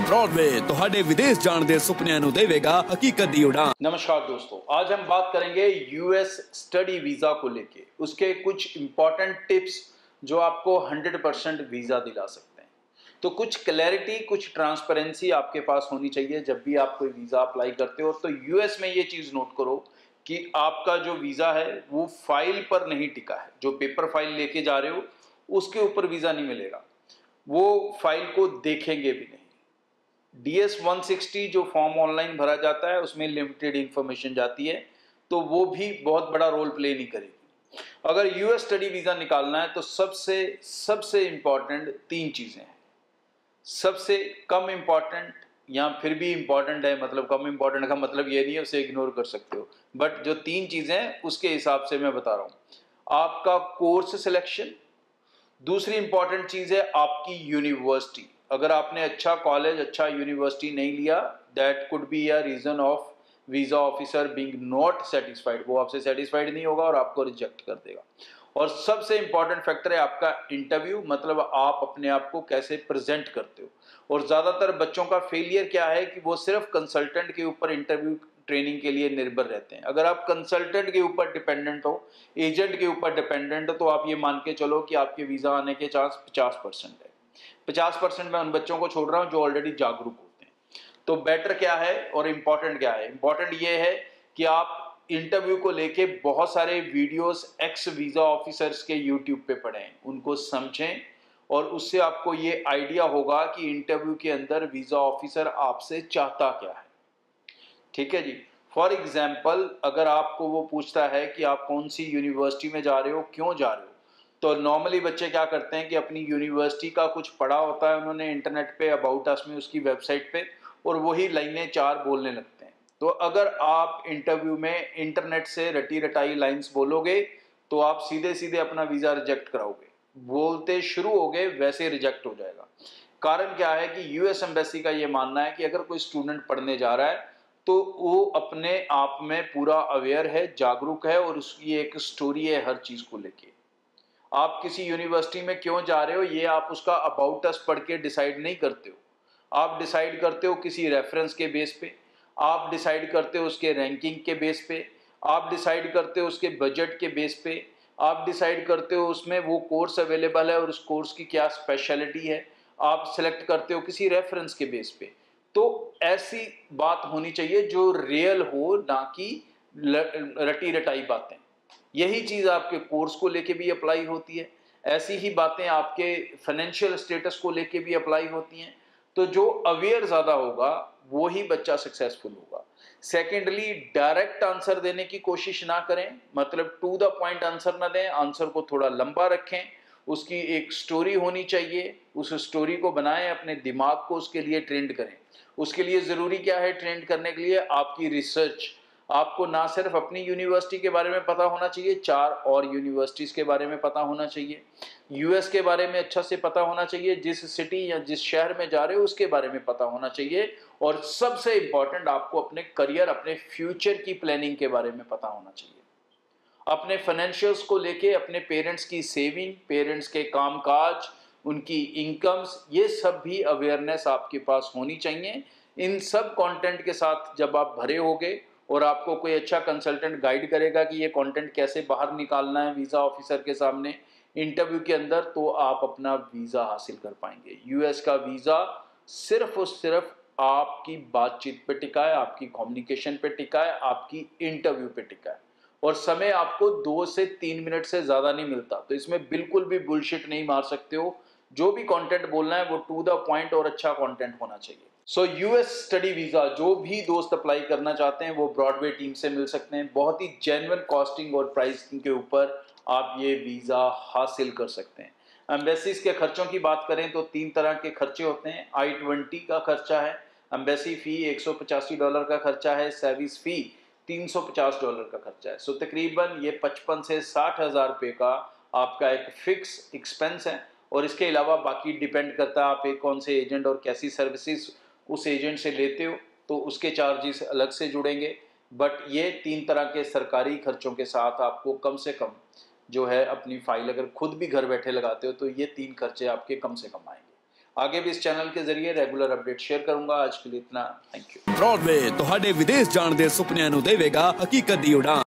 Broadway ਤੁਹਾਡੇ विदेश जाण दे सुपनिਆਂ ਨੂੰ देवेगा हकीकत दी उड़ान। नमस्कार दोस्तों, आज हम बात करेंगे यूएस स्टडी वीजा को लेके, उसके कुछ इंपॉर्टेंट टिप्स जो आपको 100% वीजा दिला सकते हैं। तो कुछ क्लैरिटी, कुछ ट्रांसपेरेंसी आपके पास होनी चाहिए जब भी आप कोई वीजा अप्लाई करते हो। तो यूएस में ये चीज नोट करो कि आपका जो वीजा है वो फाइल पर नहीं टिका है। जो पेपर फाइल लेके जा रहे हो उसके ऊपर वीजा नहीं मिलेगा, वो फाइल को देखेंगे भी नहीं। DS 160 जो फॉर्म ऑनलाइन भरा जाता है उसमें लिमिटेड इंफॉर्मेशन जाती है, तो वो भी बहुत बड़ा रोल प्ले नहीं करेगी। अगर यूएस स्टडी वीजा निकालना है तो सबसे इंपॉर्टेंट 3 चीजें हैं। सबसे कम इंपॉर्टेंट या फिर भी इंपॉर्टेंट है, मतलब कम इंपॉर्टेंट का मतलब ये नहीं है उसे इग्नोर कर सकते हो, बट जो 3 चीजें हैं उसके हिसाब से मैं बता रहा हूं। आपका कोर्स सिलेक्शन, दूसरी इंपॉर्टेंट चीज है आपकी यूनिवर्सिटी। अगर आपने अच्छा कॉलेज, अच्छा यूनिवर्सिटी नहीं लिया, that could be a reason of visa officer being not satisfied. वो आपसे सेटिस्फाइड नहीं होगा और आपको रिजेक्ट कर देगा। और सबसे इंपॉर्टेंट फैक्टर है आपका इंटरव्यू, मतलब आप अपने आप को कैसे प्रेजेंट करते हो। और ज्यादातर बच्चों का फेलियर क्या है कि वो सिर्फ कंसल्टेंट के ऊपर इंटरव्यू ट्रेनिंग के लिए निर्भर रहते हैं। अगर आप कंसल्टेंट के ऊपर डिपेंडेंट हो, एजेंट के ऊपर डिपेंडेंट हो, तो आप ये मान के चलो कि आपके वीजा आने के चांस 50% है। 50% मैं उन बच्चों को छोड़ रहा हूं जो ऑलरेडी जागरूक होते हैं। तो बेटर क्या है और इंपॉर्टेंट क्या है? इंपॉर्टेंट ये है कि आप इंटरव्यू को लेके बहुत सारे वीडियोस एक्स वीजा ऑफिसर्स के यूट्यूब पे पढ़ें, उनको समझें, और उससे आपको ये आइडिया होगा कि इंटरव्यू के अंदर वीजा ऑफिसर आपसे चाहता क्या है। ठीक है जी। फॉर एग्जाम्पल, अगर आपको वो पूछता है कि आप कौन सी यूनिवर्सिटी में जा रहे हो, क्यों जा रहे हो, तो नॉर्मली बच्चे क्या करते हैं कि अपनी यूनिवर्सिटी का कुछ पढ़ा होता है उन्होंने इंटरनेट पे, अबाउट अस में, उसकी वेबसाइट पे, और वही लाइनें 4 बोलने लगते हैं। तो अगर आप इंटरव्यू में इंटरनेट से रटी रटाई लाइंस बोलोगे तो आप सीधे सीधे अपना वीजा रिजेक्ट कराओगे। बोलते शुरू होगे वैसे रिजेक्ट हो जाएगा। कारण क्या है कि यूएस एम्बेसी का ये मानना है कि अगर कोई स्टूडेंट पढ़ने जा रहा है तो वो अपने आप में पूरा अवेयर है, जागरूक है, और उसकी एक स्टोरी है हर चीज को लेके। आप किसी यूनिवर्सिटी में क्यों जा रहे हो ये आप उसका अबाउट अस पढ़ के डिसाइड नहीं करते हो। आप डिसाइड करते हो किसी रेफरेंस के बेस पे, आप डिसाइड करते हो उसके रैंकिंग के बेस पे, आप डिसाइड करते हो उसके बजट के बेस पे, आप डिसाइड करते हो उसमें वो कोर्स अवेलेबल है और उस कोर्स की क्या स्पेशलिटी है, आप सिलेक्ट करते हो किसी रेफरेंस के बेस पे। तो ऐसी बात होनी चाहिए जो रियल हो, ना कि रटी रटाई बातें। यही चीज आपके कोर्स को लेके भी अप्लाई होती है, ऐसी ही बातें आपके फाइनेंशियल स्टेटस को लेके भी अप्लाई होती हैं। तो जो अवेयर ज्यादा होगा वो ही बच्चा सक्सेसफुल होगा। सेकेंडली, डायरेक्ट आंसर देने की कोशिश ना करें, मतलब टू द पॉइंट आंसर ना दें, आंसर को थोड़ा लंबा रखें। उसकी एक स्टोरी होनी चाहिए, उस स्टोरी को बनाएं, अपने दिमाग को उसके लिए ट्रेंड करें। उसके लिए जरूरी क्या है ट्रेंड करने के लिए? आपकी रिसर्च। आपको ना सिर्फ अपनी यूनिवर्सिटी के बारे में पता होना चाहिए, 4 और यूनिवर्सिटीज के बारे में पता होना चाहिए, यूएस के बारे में अच्छा से पता होना चाहिए, जिस सिटी या जिस शहर में जा रहे हो उसके बारे में पता होना चाहिए, और सबसे इंपॉर्टेंट आपको अपने करियर, अपने फ्यूचर की प्लानिंग के बारे में पता होना चाहिए। अपने फाइनेंशियल्स को लेके, अपने पेरेंट्स की सेविंग, पेरेंट्स के कामकाज, उनकी इनकम्स, ये सब भी अवेयरनेस आपके पास होनी चाहिए। इन सब कंटेंट के साथ जब आप भरे होगे और आपको कोई अच्छा कंसल्टेंट गाइड करेगा कि ये कंटेंट कैसे बाहर निकालना है वीजा ऑफिसर के सामने इंटरव्यू के अंदर, तो आप अपना वीजा हासिल कर पाएंगे। यूएस का वीजा सिर्फ और सिर्फ आपकी बातचीत पे टिका है, आपकी कम्युनिकेशन पे टिका है, आपकी इंटरव्यू पे टिका है, और समय आपको 2 से 3 मिनट से ज्यादा नहीं मिलता। तो इसमें बिल्कुल भी बुलशिट नहीं मार सकते हो। जो भी कंटेंट बोलना है वो टू द पॉइंट और अच्छा कंटेंट होना चाहिए। सो यूएस स्टडी वीजा जो भी दोस्त अप्लाई करना चाहते हैं वो ब्रॉडवे टीम से मिल सकते हैं। बहुत ही जेन्युइन कॉस्टिंग और प्राइसिंग के ऊपर आप ये वीजा हासिल कर सकते हैं। एम्बेसीज के खर्चों की बात करें तो 3 तरह के खर्चे होते हैं। I-20 का खर्चा है, एम्बेसी फी $185 का खर्चा है, सर्विस फी $350 का खर्चा है। सो तकरीबन ये 55 से 60 हज़ार रुपये का आपका एक फिक्स एक्सपेंस है। और इसके अलावा बाकी डिपेंड करता है आप एक कौन से एजेंट और कैसी सर्विसेज उस एजेंट से लेते हो, तो उसके चार्जेस अलग से जुड़ेंगे। बट ये 3 तरह के सरकारी खर्चों के साथ आपको कम से कम जो है अपनी फाइल अगर खुद भी घर बैठे लगाते हो तो ये 3 खर्चे आपके कम से कम आएंगे। आगे भी इस चैनल के जरिए रेगुलर अपडेट शेयर करूंगा। आज के लिए इतना, थैंक यू। ब्रॉडवे ਤੁਹਾਡੇ ਵਿਦੇਸ਼ ਜਾਣ ਦੇ ਸੁਪਨਿਆਂ ਨੂੰ ਦੇਵੇਗਾ ਹਕੀਕਤ ਦੀ ਉਡਾਨ।